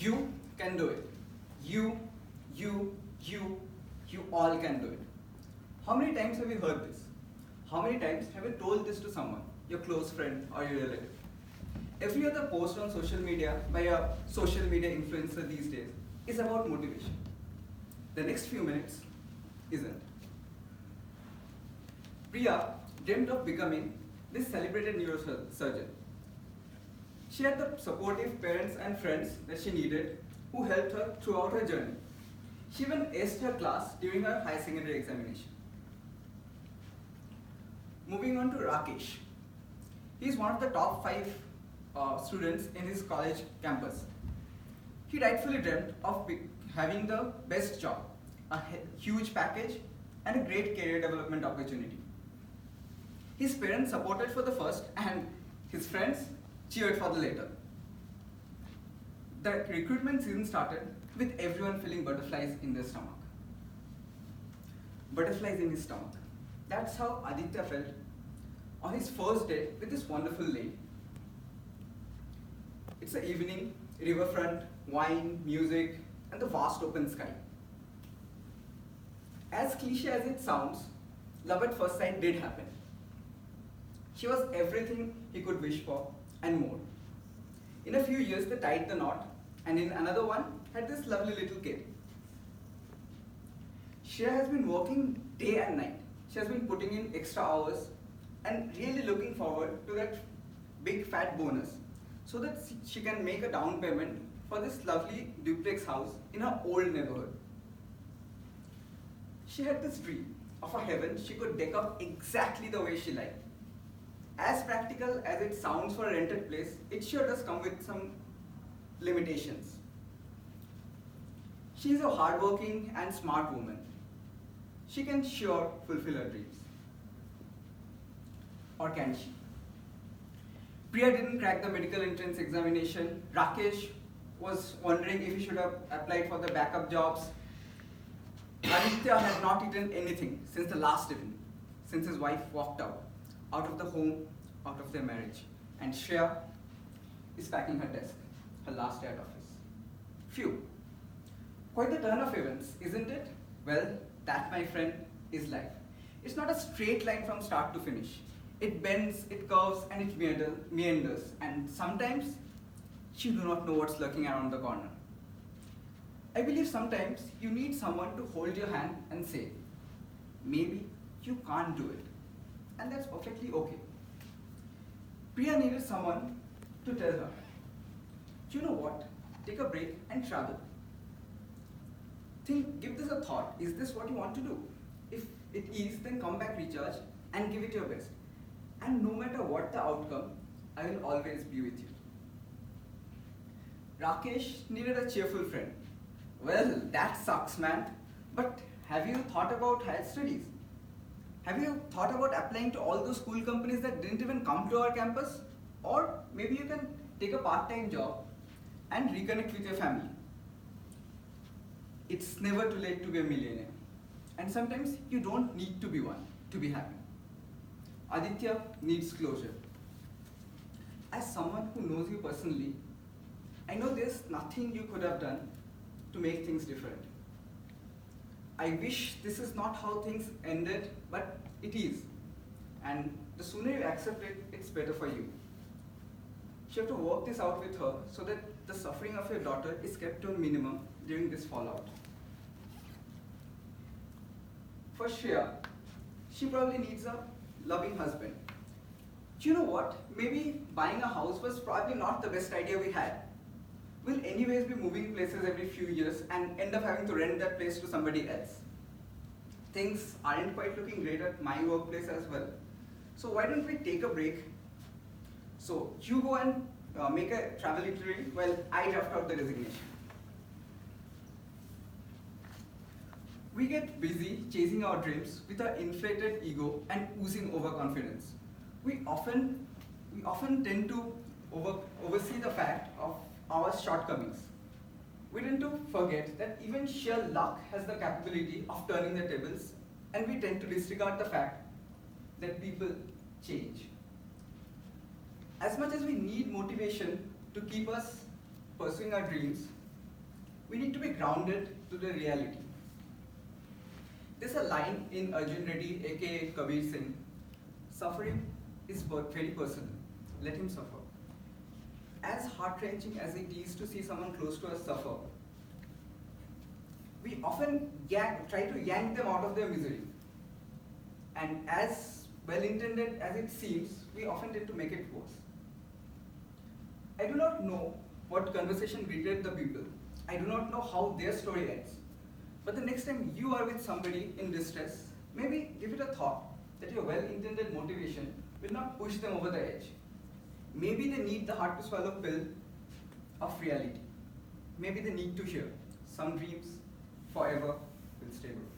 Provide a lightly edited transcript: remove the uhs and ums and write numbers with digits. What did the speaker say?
You can do it. You, you, you, you all can do it. How many times have you heard this? How many times have you told this to someone, your close friend or your relative? Every other post on social media by a social media influencer these days is about motivation. The next few minutes isn't. Priya dreamt of becoming this celebrated neurosurgeon. She had the supportive parents and friends that she needed who helped her throughout her journey. She even aced her class during her high secondary examination. Moving on to Rakesh. He is one of the top 5 students in his college campus. He rightfully dreamt of having the best job, a huge package, and a great career development opportunity. His parents supported for the first and his friends cheered for the later. The recruitment season started with everyone feeling butterflies in their stomach. Butterflies in his stomach. That's how Aditya felt on his first date with this wonderful lady. It's the evening, riverfront, wine, music, and the vast open sky. As cliche as it sounds, love at first sight did happen. She was everything he could wish for and more. In a few years, they tied the knot, and in another one, had this lovely little kid. Shreya has been working day and night. She has been putting in extra hours and really looking forward to that big fat bonus so that she can make a down payment for this lovely duplex house in her old neighborhood. She had this dream of a heaven she could deck up exactly the way she liked. As practical as it sounds for a rented place, it sure does come with some limitations. She is a hardworking and smart woman. She can sure fulfill her dreams. Or can she? Priya didn't crack the medical entrance examination. Rakesh was wondering if he should have applied for the backup jobs. Aditya had not eaten anything since the last evening, since his wife walked out of the home, out of their marriage. And Shreya is packing her desk, her last day at office. Phew. Quite the turn of events, isn't it? Well, that, my friend, is life. It's not a straight line from start to finish. It bends, it curves, and it meanders. And sometimes, you do not know what's lurking around the corner. I believe sometimes you need someone to hold your hand and say, maybe you can't do it. And that's perfectly okay. Priya needed someone to tell her, you know what, take a break and travel. Give this a thought, is this what you want to do? If it is, then come back, recharge, and give it your best. And no matter what the outcome, I will always be with you. Rakesh needed a cheerful friend. Well, that sucks, man. But have you thought about higher studies? Have you thought about applying to all those cool companies that didn't even come to our campus? Or maybe you can take a part-time job and reconnect with your family. It's never too late to be a millionaire. And sometimes you don't need to be one to be happy. Aditya needs closure. As someone who knows you personally, I know there's nothing you could have done to make things different. I wish this is not how things ended, but it is. And the sooner you accept it, it's better for you. You have to work this out with her so that the suffering of your daughter is kept to a minimum during this fallout. For Shreya, she probably needs a loving husband. Do you know what? Maybe buying a house was probably not the best idea we had. We'll anyways be moving places every few years and end up having to rent that place to somebody else. Things aren't quite looking great at my workplace as well. So why don't we take a break? So you go and make a travel itinerary while I draft out the resignation. We get busy chasing our dreams with our inflated ego and oozing overconfidence. We often tend to oversee the fact of our shortcomings. We tend to forget that even sheer luck has the capability of turning the tables, and we tend to disregard the fact that people change. As much as we need motivation to keep us pursuing our dreams, we need to be grounded to the reality. There's a line in Arjun Reddy, aka Kabir Singh, suffering is very personal, let him suffer. As heart-wrenching as it is to see someone close to us suffer, we often try to yank them out of their misery. And as well-intended as it seems, we often tend to make it worse. I do not know what conversation greeted the people. I do not know how their story ends. But the next time you are with somebody in distress, maybe give it a thought that your well-intended motivation will not push them over the edge. Maybe they need the hard to swallow pill of reality. Maybe they need to hear some dreams forever will stay good.